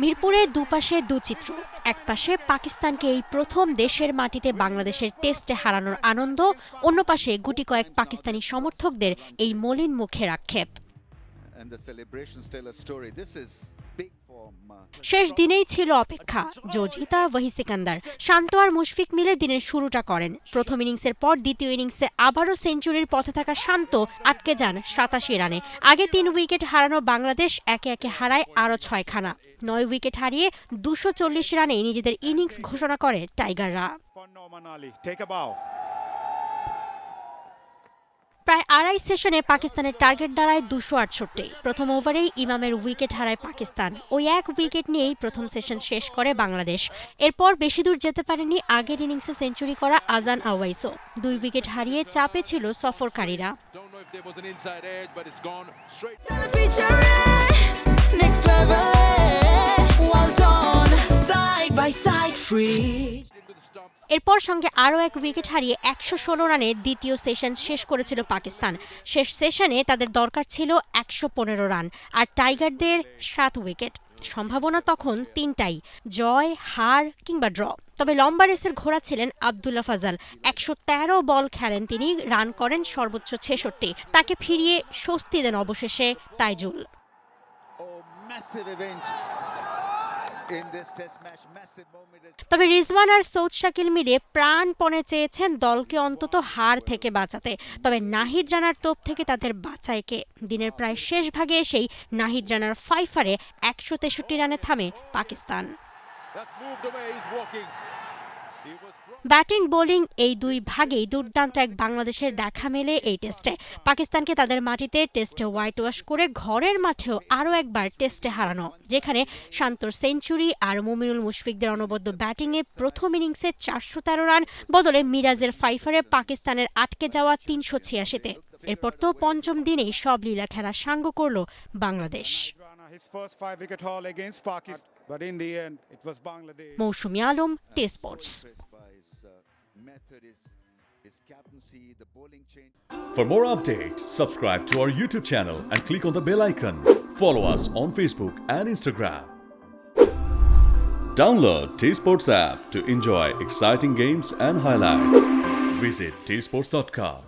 মিরপুরে দুপাশে দুচিত্র, একপাশে পাকিস্তানকে এই প্রথম দেশের মাটিতে বাংলাদেশের টেস্টে হারানোর আনন্দ, অন্য পাশে গুটি কয়েক পাকিস্তানি সমর্থকদের এই মলিন মুখের আক্ষেপ। শেষ দিনেই ছিল অপেক্ষা। জজিতা, ওয়াহি সিকান্দার, শান্ত আর মুশফিক মিলে দিনের শুরুটা করেন। প্রথম ইনিংসের পর দ্বিতীয় ইনিংসে আবারও সেঞ্চুরির পথে থাকা শান্ত আটকে যান ৮৭ রানে। আগে ৩ উইকেট হারানো বাংলাদেশ একে একে হারায় আরও ৬ খানা। ৯ উইকেট হারিয়ে ২৪০ রানে নিজেদের ইনিংস ঘোষণা করে টাইগাররা। প্রায় আড়াই সেশনে পাকিস্তানের টার্গেট দাঁড়ায় ২৬৮। প্রথম ওভারেই ইমামের উইকেট হারায় পাকিস্তান। ওই এক উইকেট নিয়েই প্রথম সেশন শেষ করে বাংলাদেশ। এরপর বেশি দূর যেতে পারেনি আগের ইনিংসে সেঞ্চুরি করা আজান আওয়াইসও। ২ উইকেট হারিয়ে চাপে ছিল সফরকারীরা। এরপর সঙ্গে আরও এক উইকেট হারিয়ে ১১৬ রানে দ্বিতীয় সেশন শেষ করেছিল পাকিস্তান। শেষ সেশনে তাদের দরকার ছিল ১১৫ রান আর টাইগারদের ৭ উইকেট। সম্ভাবনা তখন তিনটাই, জয়, হার কিংবা ড্র। তবে লম্বা রেসের ঘোড়া ছিলেন আবদুল্লাহ ফাজাল। ১১৩ বল খেলেন তিনি, রান করেন সর্বোচ্চ ৬৬। তাকে ফিরিয়ে স্বস্তি দেন অবশেষে তাইজুল। তবে রিজওয়ান আর সৌদ শাকিল মিলে প্রাণপণে চেয়েছেন দলকে অন্তত হার থেকে বাঁচাতে। তবে নাহিদ রানার তোপ থেকে তাদের বাঁচায় কে? দিনের প্রায় শেষ ভাগে এসেই নাহিদ রানার ফাইফারে ১৬৩ রানে থামে পাকিস্তান। ব্যাটিং বোলিং এই দুই ভাগেই দুর্দান্ত এক বাংলাদেশের দেখা মেলে এই টেস্টে। পাকিস্তানকে তাদের মাটিতে টেস্টে হোয়াইট ওয়াশ করে ঘরের মাঠেও আরও একবার টেস্টে হারানো, যেখানে শান্তর সেঞ্চুরি আর মুমিনুল মুশফিকদের অনবদ্য ব্যাটিংয়ে প্রথম ইনিংসে ৪১৩ রান বদলে মিরাজের ফাইফারে পাকিস্তানের আটকে যাওয়া ৩৮৬-তে। এরপর তো পঞ্চম দিনেই সব লীলা খেলা সাঙ্গ করল বাংলাদেশ। মৌসুমী Alam, T Sports. For more updates, subscribe to our YouTube channel and click on the bell icon. Follow us on Facebook and Instagram. Download T Sports app to enjoy exciting games and highlights. Visit tsports.com.